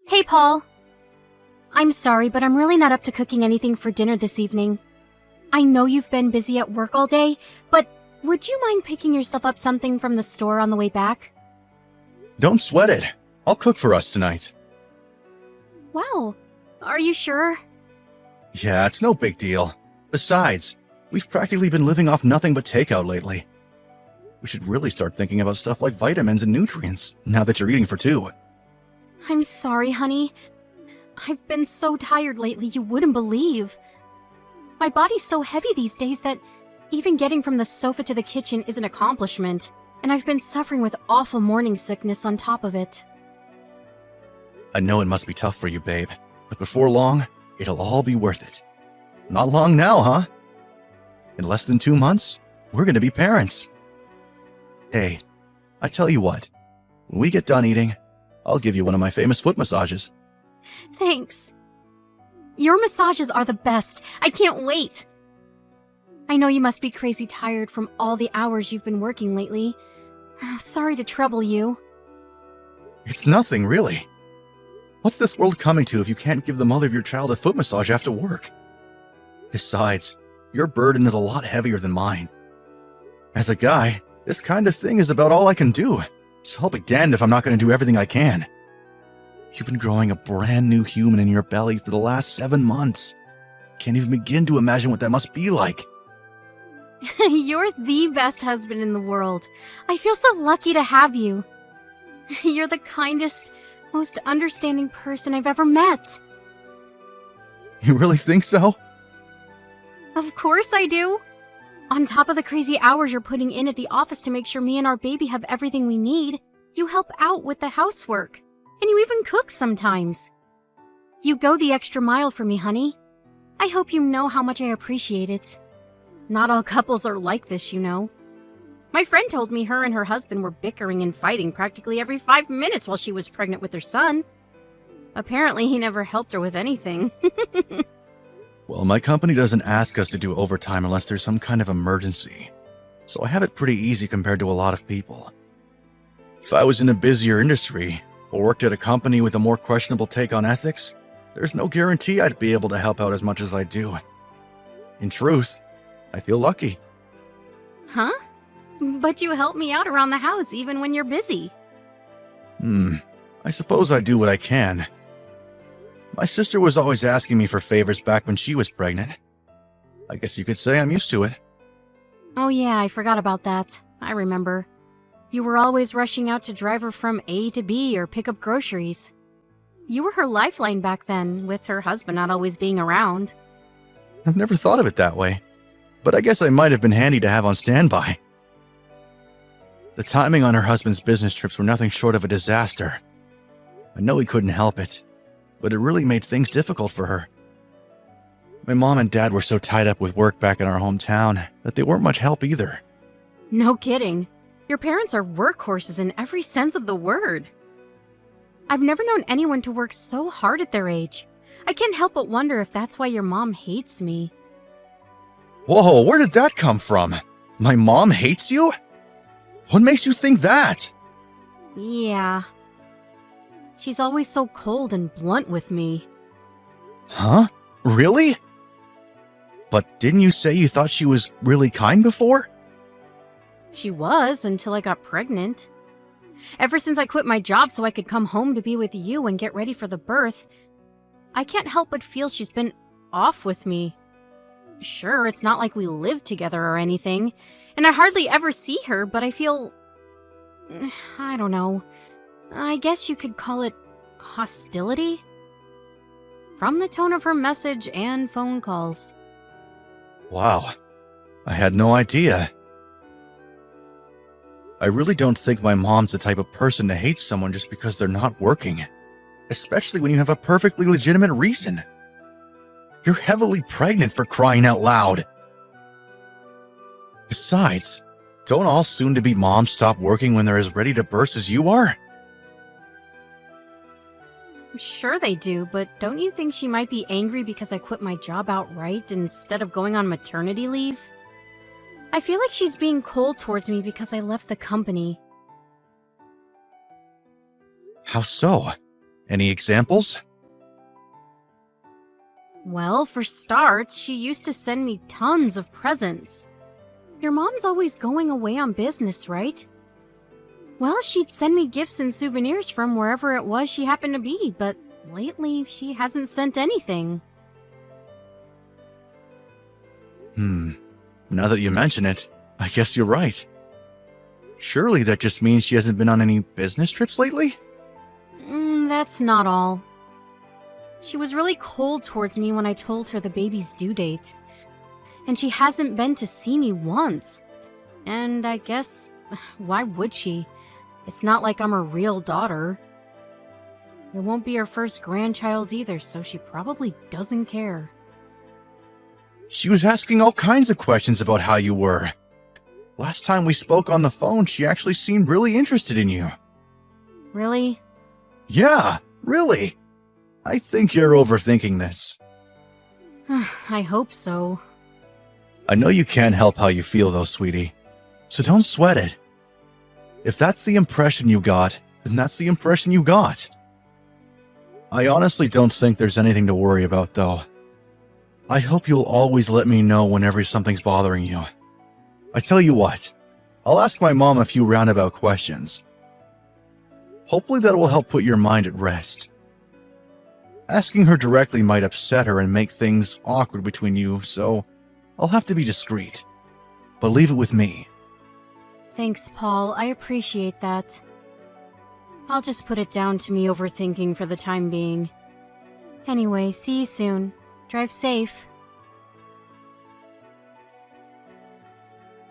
Hey, Paul. I'm sorry, but I'm really not up to cooking anything for dinner this evening. I know you've been busy at work all day, but would you mind picking yourself up something from the store on the way back? Don't sweat it. I'll cook for us tonight. Wow. Are you sure? Yeah, it's no big deal. Besides, we've practically been living off nothing but takeout lately. We should really start thinking about stuff like vitamins and nutrients, now that you're eating for two. I'm sorry, honey. I've been so tired lately you wouldn't believe. My body's so heavy these days that even getting from the sofa to the kitchen is an accomplishment, and I've been suffering with awful morning sickness on top of it. I know it must be tough for you, babe, but before long, it'll all be worth it. Not long now, huh? In less than 2 months, we're gonna be parents. Hey, I tell you what, when we get done eating, I'll give you one of my famous foot massages. Thanks. Your massages are the best. I can't wait. I know you must be crazy tired from all the hours you've been working lately. Sorry to trouble you. It's nothing, really. What's this world coming to if you can't give the mother of your child a foot massage after work? Besides, your burden is a lot heavier than mine. As a guy, this kind of thing is about all I can do, so I'll be damned if I'm not going to do everything I can. You've been growing a brand new human in your belly for the last 7 months. Can't even begin to imagine what that must be like. You're the best husband in the world. I feel so lucky to have you. You're the kindest, most understanding person I've ever met. You really think so? Of course I do. On top of the crazy hours you're putting in at the office to make sure me and our baby have everything we need, you help out with the housework. And you even cook sometimes. You go the extra mile for me, honey. I hope you know how much I appreciate it. Not all couples are like this, you know. My friend told me her and her husband were bickering and fighting practically every 5 minutes while she was pregnant with their son. Apparently, he never helped her with anything. Well, my company doesn't ask us to do overtime unless there's some kind of emergency, so I have it pretty easy compared to a lot of people. If I was in a busier industry, or worked at a company with a more questionable take on ethics, there's no guarantee I'd be able to help out as much as I do. In truth, I feel lucky. Huh? But you help me out around the house even when you're busy. I suppose I do what I can. My sister was always asking me for favors back when she was pregnant. I guess you could say I'm used to it. Oh yeah, I forgot about that. I remember. You were always rushing out to drive her from A to B or pick up groceries. You were her lifeline back then, with her husband not always being around. I've never thought of it that way, but I guess I might have been handy to have on standby. The timing on her husband's business trips were nothing short of a disaster. I know he couldn't help it, but it really made things difficult for her. My mom and dad were so tied up with work back in our hometown that they weren't much help either. No kidding. Your parents are workhorses in every sense of the word. I've never known anyone to work so hard at their age. I can't help but wonder if that's why your mom hates me. Whoa, where did that come from? My mom hates you? What makes you think that? Yeah. She's always so cold and blunt with me. Huh? Really? But didn't you say you thought she was really kind before? She was, until I got pregnant. Ever since I quit my job so I could come home to be with you and get ready for the birth, I can't help but feel she's been off with me. Sure, it's not like we live together or anything, and I hardly ever see her, but I feel... I don't know. I guess you could call it hostility? From the tone of her message and phone calls. Wow, I had no idea. I really don't think my mom's the type of person to hate someone just because they're not working, especially when you have a perfectly legitimate reason. You're heavily pregnant, for crying out loud. Besides, don't all soon-to-be moms stop working when they're as ready to burst as you are? Sure they do, but don't you think she might be angry because I quit my job outright instead of going on maternity leave? I feel like she's being cold towards me because I left the company. How so? Any examples? Well, for starts, she used to send me tons of presents. Your mom's always going away on business, right? Well, she'd send me gifts and souvenirs from wherever it was she happened to be, but lately she hasn't sent anything. Now that you mention it, I guess you're right. Surely that just means she hasn't been on any business trips lately? That's not all. She was really cold towards me when I told her the baby's due date. And she hasn't been to see me once. And I guess, why would she? It's not like I'm her real daughter. It won't be her first grandchild either, so she probably doesn't care. She was asking all kinds of questions about how you were. Last time we spoke on the phone, she actually seemed really interested in you. Really? Yeah, really. I think you're overthinking this. I hope so. I know you can't help how you feel though, sweetie. So don't sweat it. If that's the impression you got, then that's the impression you got. I honestly don't think there's anything to worry about though. I hope you'll always let me know whenever something's bothering you. I tell you what, I'll ask my mom a few roundabout questions. Hopefully that will help put your mind at rest. Asking her directly might upset her and make things awkward between you, so I'll have to be discreet. But leave it with me. Thanks, Paul. I appreciate that. I'll just put it down to me overthinking for the time being. Anyway, see you soon. Drive safe.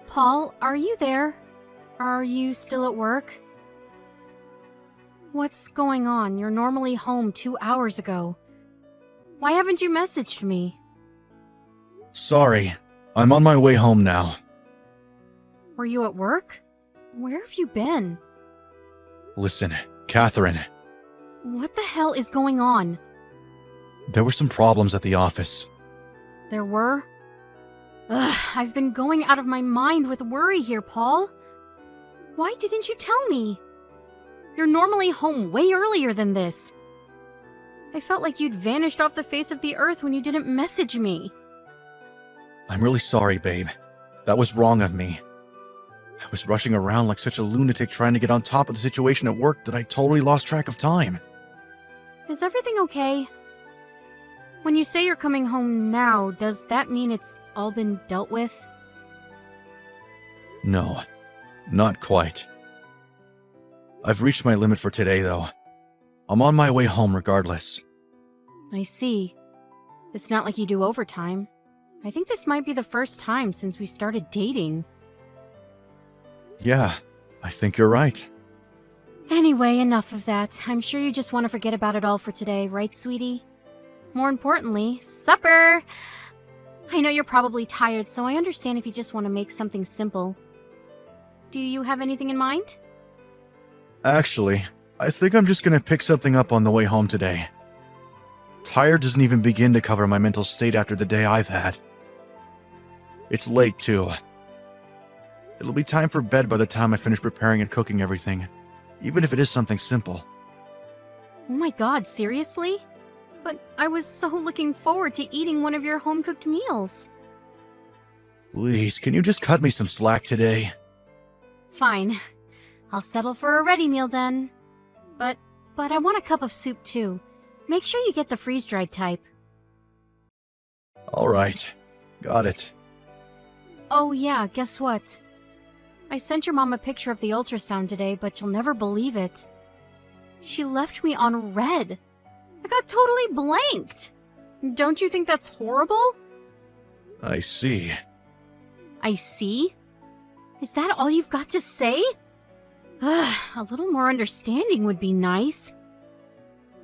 Paul, are you there? Are you still at work? What's going on? You're normally home 2 hours ago. Why haven't you messaged me? Sorry, I'm on my way home now. Were you at work? Where have you been? Listen, Catherine, What the hell is going on? there were some problems at the office. There were? Ugh, I've been going out of my mind with worry here, Paul. Why didn't you tell me? You're normally home way earlier than this. I felt like you'd vanished off the face of the earth when you didn't message me. I'm really sorry, babe. That was wrong of me. I was rushing around like such a lunatic trying to get on top of the situation at work that I totally lost track of time. Is everything okay? When you say you're coming home now, does that mean it's all been dealt with? No, not quite. I've reached my limit for today, though. I'm on my way home regardless. I see. It's not like you do overtime. I think this might be the first time since we started dating. Yeah, I think you're right. Anyway, enough of that. I'm sure you just want to forget about it all for today, right, sweetie? More importantly, supper! I know you're probably tired, so I understand if you just want to make something simple. Do you have anything in mind? Actually, I think I'm just gonna pick something up on the way home today. Tired doesn't even begin to cover my mental state after the day I've had. It's late, too. It'll be time for bed by the time I finish preparing and cooking everything, even if it is something simple. Oh my god, seriously? But I was so looking forward to eating one of your home-cooked meals. Please, can you just cut me some slack today? Fine. I'll settle for a ready meal then. But I want a cup of soup too. Make sure you get the freeze-dried type. Alright, got it. Oh yeah, guess what? I sent your mom a picture of the ultrasound today, but you'll never believe it. She left me on red. I got totally blanked. Don't you think that's horrible? I see. I see? Is that all you've got to say? Ugh, a little more understanding would be nice.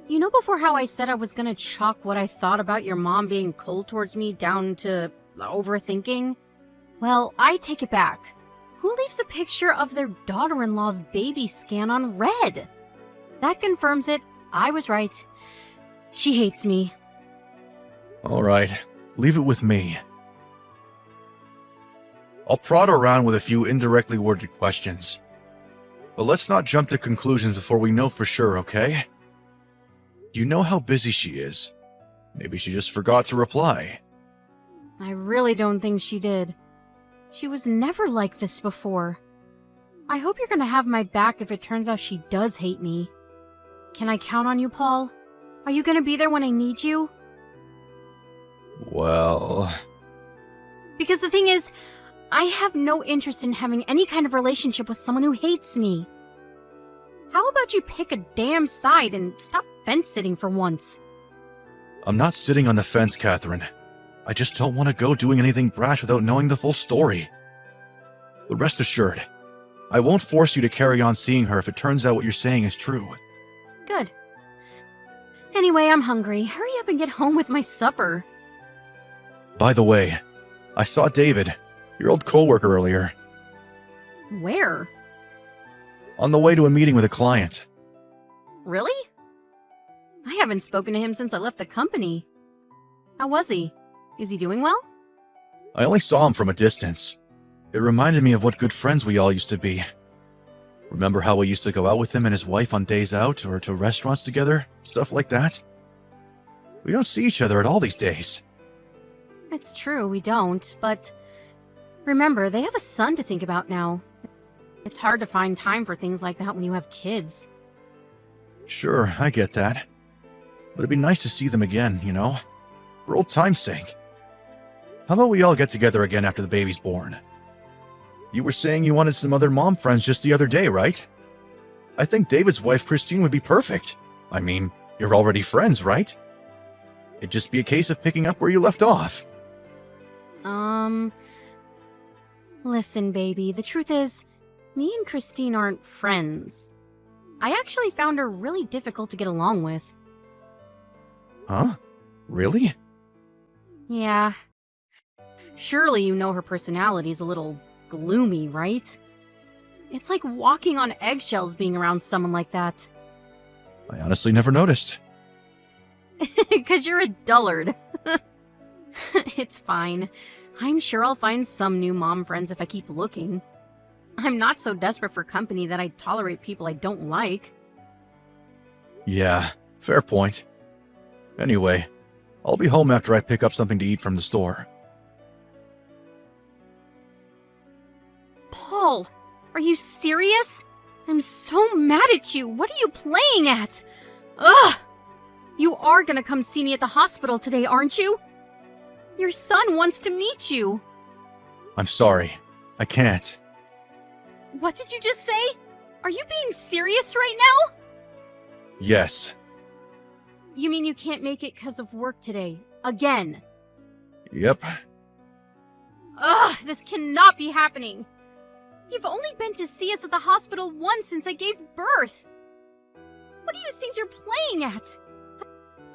You know before how I said I was gonna chalk what I thought about your mom being cold towards me down to overthinking? Well, I take it back. Who leaves a picture of their daughter-in-law's baby scan on red? That confirms it. I was right. She hates me. Alright, leave it with me. I'll prod around with a few indirectly worded questions. But let's not jump to conclusions before we know for sure, okay? You know how busy she is. Maybe she just forgot to reply. I really don't think she did. She was never like this before. I hope you're gonna have my back if it turns out she does hate me. Can I count on you, Paul? Are you gonna be there when I need you? Well... Because the thing is, I have no interest in having any kind of relationship with someone who hates me. How about you pick a damn side and stop fence-sitting for once? I'm not sitting on the fence, Catherine. I just don't want to go doing anything brash without knowing the full story. But rest assured, I won't force you to carry on seeing her if it turns out what you're saying is true. Good. Anyway, I'm hungry. Hurry up and get home with my supper. By the way, I saw David, your old co-worker, earlier, Where? on the way to a meeting with a client. Really? I haven't spoken to him since I left the company. How was he? Is he doing well? I only saw him from a distance. It reminded me of what good friends we all used to be. Remember how we used to go out with him and his wife on days out or to restaurants together? Stuff like that? We don't see each other at all these days. It's true, we don't, but remember, they have a son to think about now. It's hard to find time for things like that when you have kids. Sure, I get that. But it'd be nice to see them again, you know? For old time's sake. How about we all get together again after the baby's born? You were saying you wanted some other mom friends just the other day, right? I think David's wife, Christine, would be perfect. I mean, you're already friends, right? It'd just be a case of picking up where you left off. Listen, baby, the truth is, me and Christine aren't friends. I actually found her really difficult to get along with. Huh? Really? Yeah. Surely you know her personality's a little gloomy, right? It's like walking on eggshells being around someone like that. I honestly never noticed. 'Cause you're a dullard. It's fine. I'm sure I'll find some new mom friends if I keep looking. I'm not so desperate for company that I tolerate people I don't like. Yeah, fair point. Anyway, I'll be home after I pick up something to eat from the store. Paul, are you serious? I'm so mad at you. What are you playing at? Ugh! You are gonna come see me at the hospital today, aren't you? Your son wants to meet you. I'm sorry. I can't. What did you just say? Are you being serious right now? Yes. You mean you can't make it because of work today? Again? Yep. Ugh, this cannot be happening. You've only been to see us at the hospital once since I gave birth. What do you think you're playing at?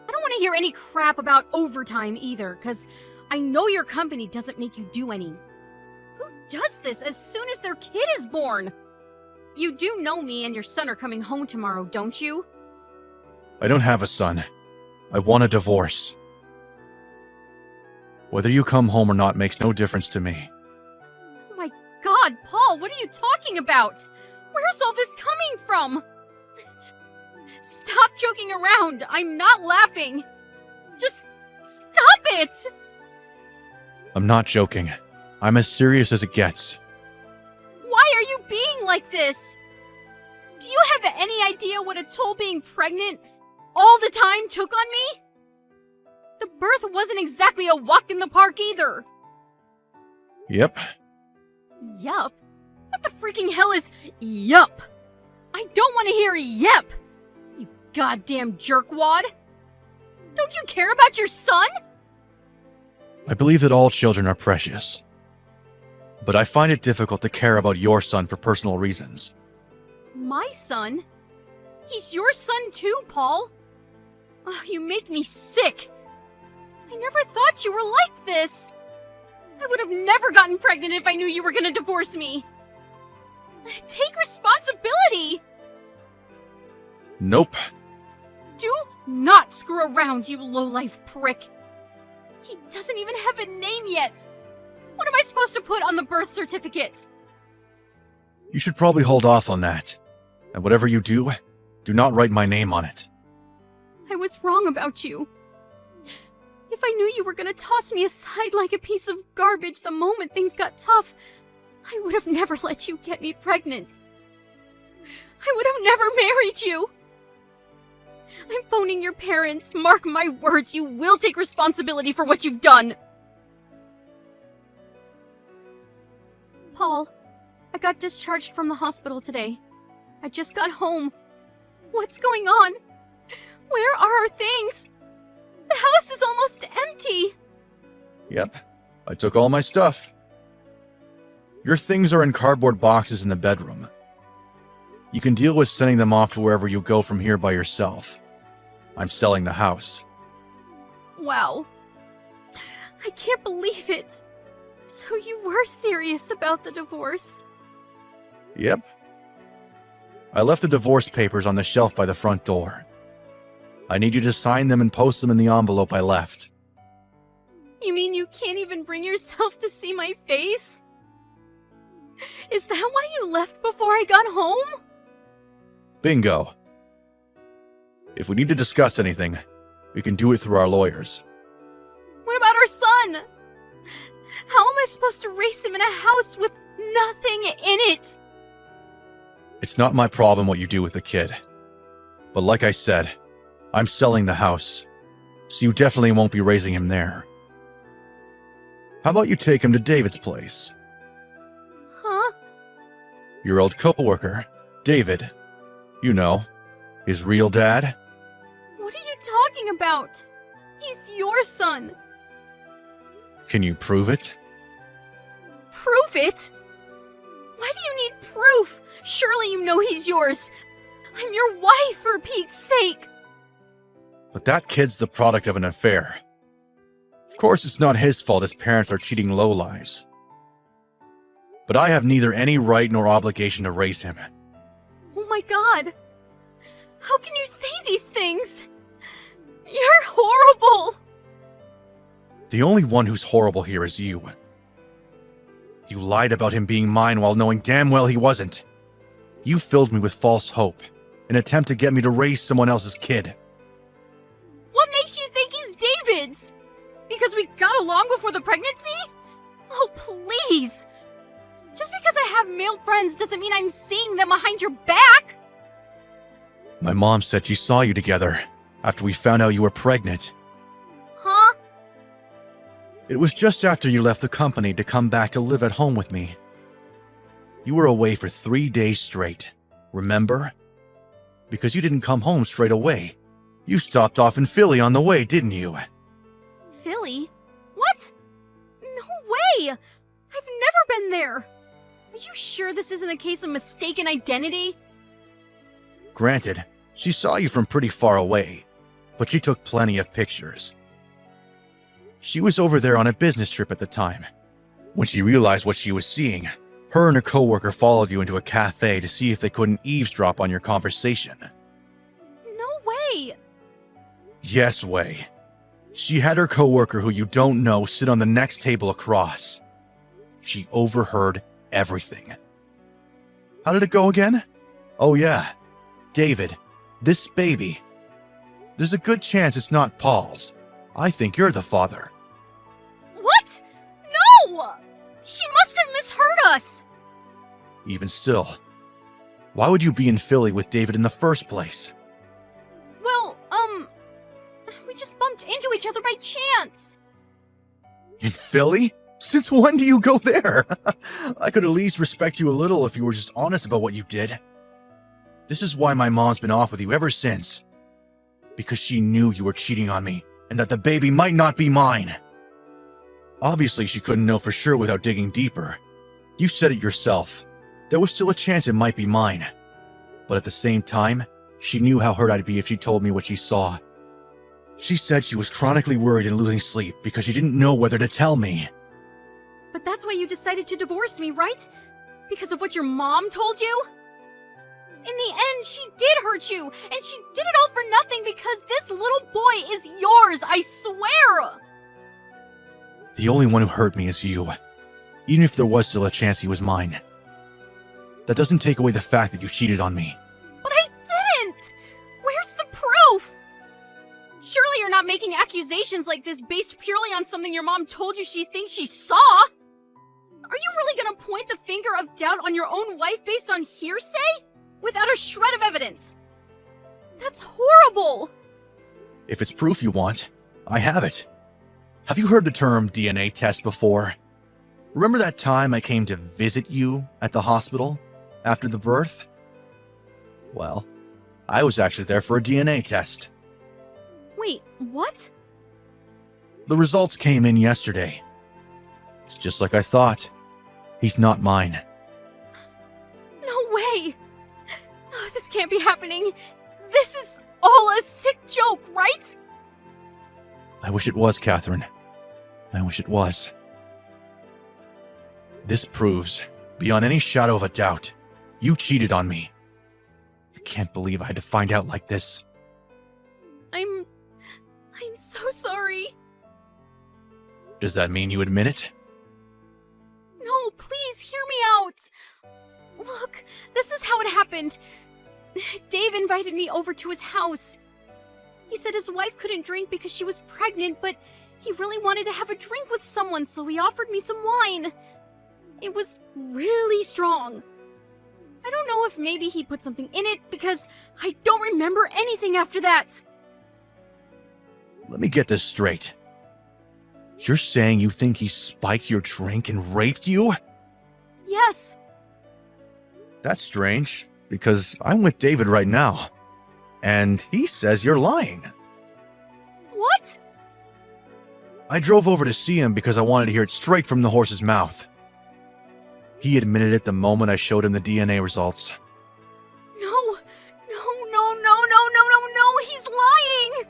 I don't want to hear any crap about overtime either, because I know your company doesn't make you do any. Who does this as soon as their kid is born? You do know me and your son are coming home tomorrow, don't you? I don't have a son. I want a divorce. Whether you come home or not makes no difference to me. Oh my God, Paul, what are you talking about? Where's all this coming from? Stop joking around. I'm not laughing. Just stop it. I'm not joking. I'm as serious as it gets. Why are you being like this? Do you have any idea what a toll being pregnant all the time took on me? The birth wasn't exactly a walk in the park either. Yep. Yup? What the freaking hell is yup? I don't want to hear yep. You goddamn jerkwad. Don't you care about your son? I believe that all children are precious. But I find it difficult to care about your son for personal reasons. My son? He's your son too, Paul. Oh, you make me sick. I never thought you were like this. I would have never gotten pregnant if I knew you were gonna divorce me. Take responsibility. Nope. Do not screw around, you low-life prick. He doesn't even have a name yet. What am I supposed to put on the birth certificate? You should probably hold off on that. And whatever you do, do not write my name on it. I was wrong about you. If I knew you were gonna toss me aside like a piece of garbage the moment things got tough, I would have never let you get me pregnant. I would have never married you. I'm phoning your parents. Mark my words, you will take responsibility for what you've done. Paul, I got discharged from the hospital today. I just got home. What's going on? Where are our things? The house is almost empty. Yep, I took all my stuff. Your things are in cardboard boxes in the bedroom. You can deal with sending them off to wherever you go from here by yourself. I'm selling the house. Wow. I can't believe it. So you were serious about the divorce? Yep. I left the divorce papers on the shelf by the front door. I need you to sign them and post them in the envelope I left. You mean you can't even bring yourself to see my face? Is that why you left before I got home? Bingo. If we need to discuss anything, we can do it through our lawyers. What about our son? How am I supposed to raise him in a house with nothing in it? It's not my problem what you do with the kid. But like I said, I'm selling the house, so you definitely won't be raising him there. How about you take him to David's place? Huh? Your old coworker, David. You know, his real dad. What are you talking about? He's your son. Can you prove it? Prove it? Why do you need proof? Surely you know he's yours. I'm your wife, for Pete's sake. But that kid's the product of an affair. Of course, it's not his fault his parents are cheating lowlives. But I have neither any right nor obligation to raise him. Oh my god. How can you say these things? You're horrible. The only one who's horrible here is you. You lied about him being mine while knowing damn well he wasn't. You filled me with false hope, an attempt to get me to raise someone else's kid. What makes you think he's David's? Because we got along before the pregnancy? Oh, please. Just because I have male friends doesn't mean I'm seeing them behind your back. My mom said she saw you together after we found out you were pregnant. Huh? It was just after you left the company to come back to live at home with me. You were away for 3 days straight, remember? Because you didn't come home straight away. You stopped off in Philly on the way, didn't you? Philly? What? No way! I've never been there. Are you sure this isn't a case of mistaken identity? Granted, she saw you from pretty far away, but she took plenty of pictures. She was over there on a business trip at the time. When she realized what she was seeing, her and her coworker followed you into a cafe to see if they couldn't eavesdrop on your conversation. No way! Yes way. She had her coworker who you don't know sit on the next table across. She overheard everything. How did it go again? Oh yeah, David, this baby. There's a good chance it's not Paul's. I think you're the father. What? No! She must have misheard us! Even still, why would you be in Philly with David in the first place? Well, we just bumped into each other by chance. In Philly? Since when do you go there? I could at least respect you a little if you were just honest about what you did. This is why my mom's been off with you ever since. Because she knew you were cheating on me, and that the baby might not be mine. Obviously, she couldn't know for sure without digging deeper. You said it yourself. There was still a chance it might be mine. But at the same time, she knew how hurt I'd be if she told me what she saw. She said she was chronically worried and losing sleep because she didn't know whether to tell me. But that's why you decided to divorce me, right? Because of what your mom told you? In the end, she did hurt you, and she did it all for nothing because this little boy is yours, I swear! The only one who hurt me is you, even if there was still a chance he was mine. That doesn't take away the fact that you cheated on me. But I didn't! Where's the proof? you're not making accusations like this based purely on something your mom told you she thinks she saw. Are you really gonna point the finger of doubt on your own wife based on hearsay? Without a shred of evidence? That's horrible! If it's proof you want, I have it. Have you heard the term DNA test before? Remember that time I came to visit you at the hospital after the birth? Well, I was actually there for a DNA test. Wait, what? The results came in yesterday. It's just like I thought. He's not mine. No way! Oh, this can't be happening. This is all a sick joke, right? I wish it was, Catherine. I wish it was. This proves, beyond any shadow of a doubt, you cheated on me. I can't believe I had to find out like this. I'm so sorry. Does that mean you admit it? No, please hear me out. Look, this is how it happened. Dave invited me over to his house. He said his wife couldn't drink because she was pregnant, but he really wanted to have a drink with someone, so he offered me some wine. It was really strong. I don't know if maybe he put something in it, because I don't remember anything after that. Let me get this straight. You're saying you think he spiked your drink and raped you? Yes. That's strange, because I'm with David right now, and he says you're lying. What? I drove over to see him because I wanted to hear it straight from the horse's mouth. He admitted it the moment I showed him the DNA results. No, he's lying!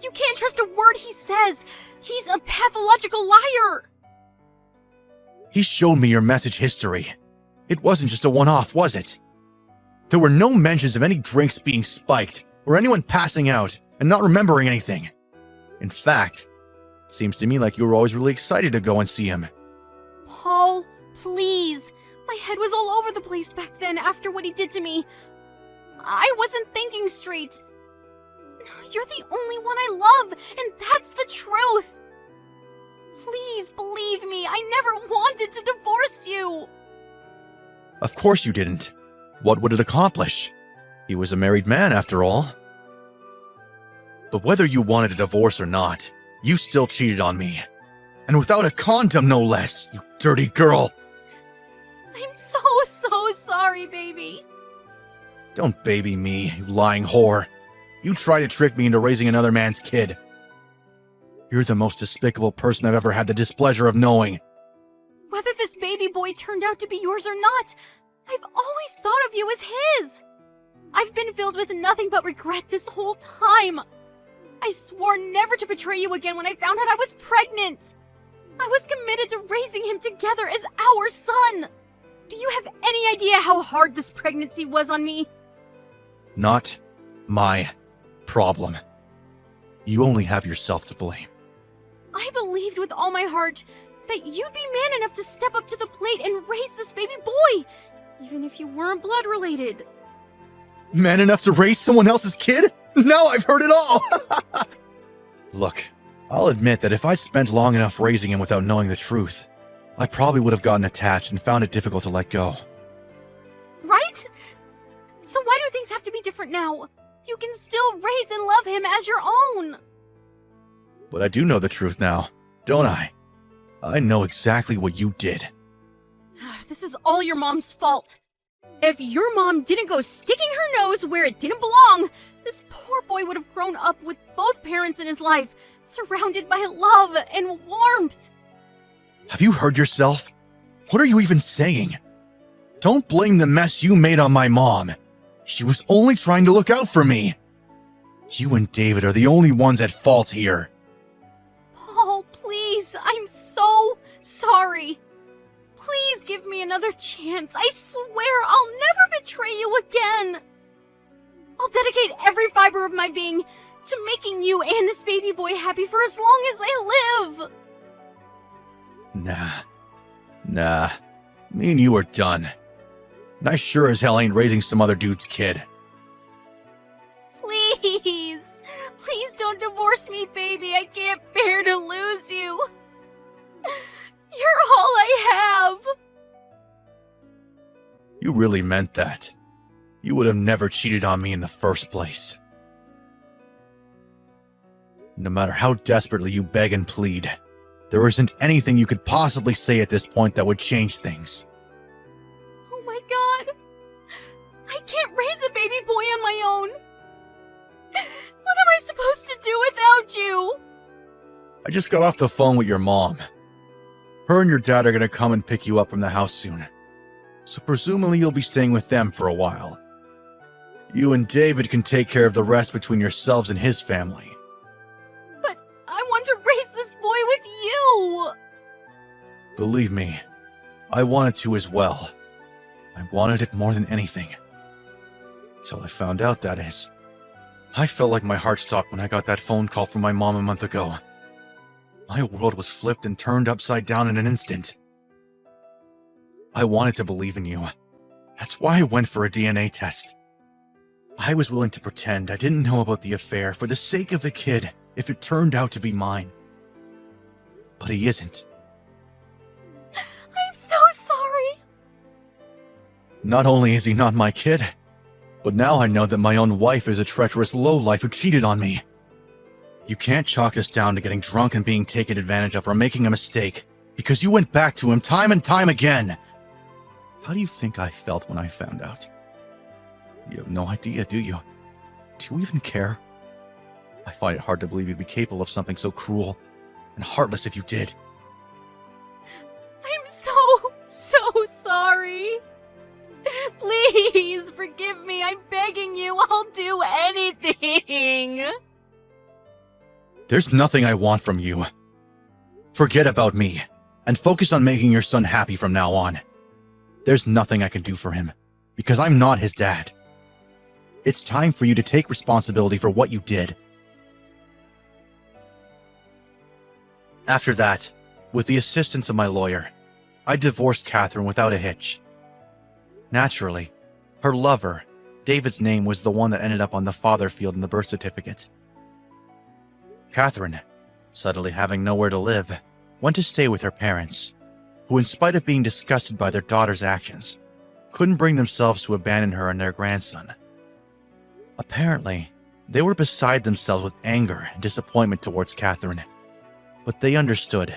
You can't trust a word he says. He's a pathological liar. He showed me your message history. It wasn't just a one-off, was it? There were no mentions of any drinks being spiked or anyone passing out and not remembering anything. In fact, it seems to me like you were always really excited to go and see him. Paul, please. My head was all over the place back then after what he did to me. I wasn't thinking straight. You're the only one I love, and that's the truth. Please believe me, I never wanted to divorce you. Of course you didn't. What would it accomplish? He was a married man, after all. But whether you wanted a divorce or not, you still cheated on me. And without a condom, no less, you dirty girl. I'm so sorry, baby. Don't baby me, you lying whore. You tried to trick me into raising another man's kid. You're the most despicable person I've ever had the displeasure of knowing. Whether this baby boy turned out to be yours or not, I've always thought of you as his. I've been filled with nothing but regret this whole time. I swore never to betray you again when I found out I was pregnant. I was committed to raising him together as our son. Do you have any idea how hard this pregnancy was on me? Not my problem. You only have yourself to blame. I believed with all my heart that you'd be man enough to step up to the plate and raise this baby boy, even if you weren't blood related. Man enough to raise someone else's kid? Now I've heard it all! Look, I'll admit that if I'd spent long enough raising him without knowing the truth, I probably would have gotten attached and found it difficult to let go. Right? So why do things have to be different now? You can still raise and love him as your own. But I do know the truth now, don't I? I know exactly what you did. This is all your mom's fault. If your mom didn't go sticking her nose where it didn't belong, this poor boy would have grown up with both parents in his life, surrounded by love and warmth. Have you heard yourself? What are you even saying? Don't blame the mess you made on my mom. She was only trying to look out for me. You and David are the only ones at fault here. Paul, please, I'm so sorry. Please give me another chance. I swear I'll never betray you again. I'll dedicate every fiber of my being to making you and this baby boy happy for as long as I live. Nah. Me and you are done. And I sure as hell ain't raising some other dude's kid. Please, Please don't divorce me, baby. I can't bear to lose you. You're all I have. You really meant that. You would have never cheated on me in the first place. No matter how desperately you beg and plead, there isn't anything you could possibly say at this point that would change things. Oh my god. I can't raise a baby boy on my own. What am I supposed to do without you? I just got off the phone with your mom. Her and your dad are gonna come and pick you up from the house soon. So presumably you'll be staying with them for a while. You and David can take care of the rest between yourselves and his family. But I want to raise this boy with you! Believe me, I wanted to as well. I wanted it more than anything. Till I found out, that is. I felt like my heart stopped when I got that phone call from my mom a month ago. My world was flipped and turned upside down in an instant. I wanted to believe in you. That's why I went for a DNA test. I was willing to pretend I didn't know about the affair for the sake of the kid if it turned out to be mine. But he isn't. I'm so sorry. Not only is he not my kid, but now I know that my own wife is a treacherous lowlife who cheated on me. You can't chalk this down to getting drunk and being taken advantage of or making a mistake, because you went back to him time and time again. How do you think I felt when I found out? You have no idea, do you? Do you even care? I find it hard to believe you'd be capable of something so cruel and heartless if you did. I'm so sorry. Please forgive me. I'm begging you. I'll do anything. There's nothing I want from you. Forget about me and focus on making your son happy from now on. There's nothing I can do for him because I'm not his dad. It's time for you to take responsibility for what you did. After that, with the assistance of my lawyer, I divorced Catherine without a hitch. Naturally, her lover, David's name was the one that ended up on the father field in the birth certificate. Catherine, suddenly having nowhere to live, went to stay with her parents, who in spite of being disgusted by their daughter's actions, couldn't bring themselves to abandon her and their grandson. Apparently, they were beside themselves with anger and disappointment towards Catherine, but they understood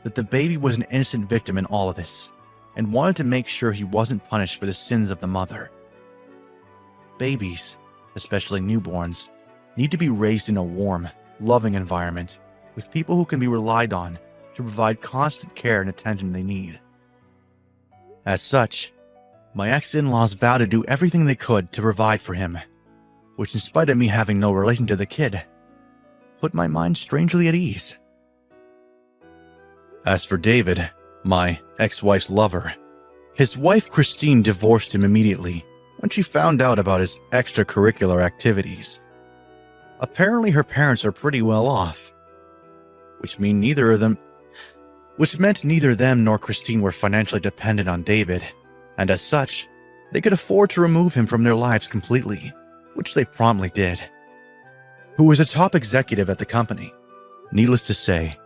that the baby was an innocent victim in all of this, and wanted to make sure he wasn't punished for the sins of the mother. Babies, especially newborns, need to be raised in a warm, loving environment with people who can be relied on to provide constant care and attention they need. As such, my ex-in-laws vowed to do everything they could to provide for him, which in spite of me having no relation to the kid, put my mind strangely at ease. As for David, my ex-wife's lover, his wife Christine divorced him immediately when she found out about his extracurricular activities. Apparently her parents are pretty well off, which meant neither them nor Christine were financially dependent on David, and as such, they could afford to remove him from their lives completely, which they promptly did. Who was a top executive at the company. Needless to say,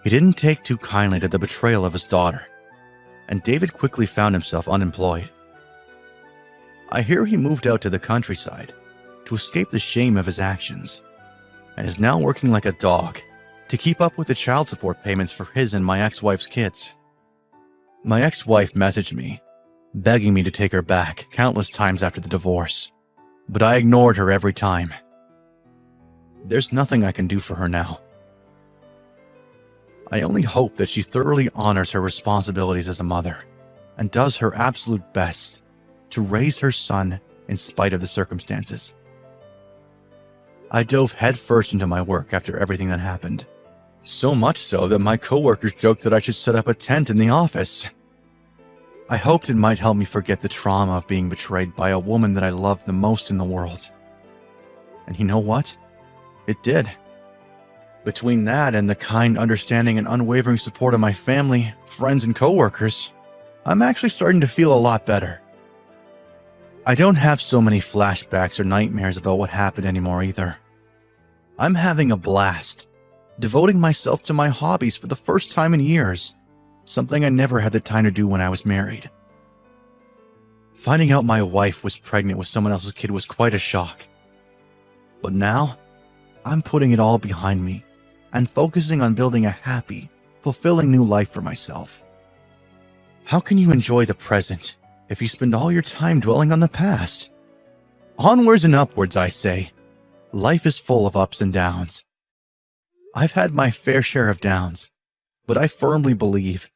he didn't take too kindly to the betrayal of his daughter, and David quickly found himself unemployed. I hear he moved out to the countryside to escape the shame of his actions, and is now working like a dog to keep up with the child support payments for his and my ex-wife's kids. My ex-wife messaged me, begging me to take her back countless times after the divorce, but I ignored her every time. There's nothing I can do for her now. I only hope that she thoroughly honors her responsibilities as a mother and does her absolute best to raise her son in spite of the circumstances. I dove headfirst into my work after everything that happened, so much so that my coworkers joked that I should set up a tent in the office. I hoped it might help me forget the trauma of being betrayed by a woman that I loved the most in the world. And you know what? It did. Between that and the kind understanding and unwavering support of my family, friends, and coworkers, I'm actually starting to feel a lot better. I don't have so many flashbacks or nightmares about what happened anymore either. I'm having a blast, devoting myself to my hobbies for the first time in years, something I never had the time to do when I was married. Finding out my wife was pregnant with someone else's kid was quite a shock. But now, I'm putting it all behind me and focusing on building a happy, fulfilling new life for myself. How can you enjoy the present if you spend all your time dwelling on the past? Onwards and upwards, I say. Life is full of ups and downs. I've had my fair share of downs, but I firmly believe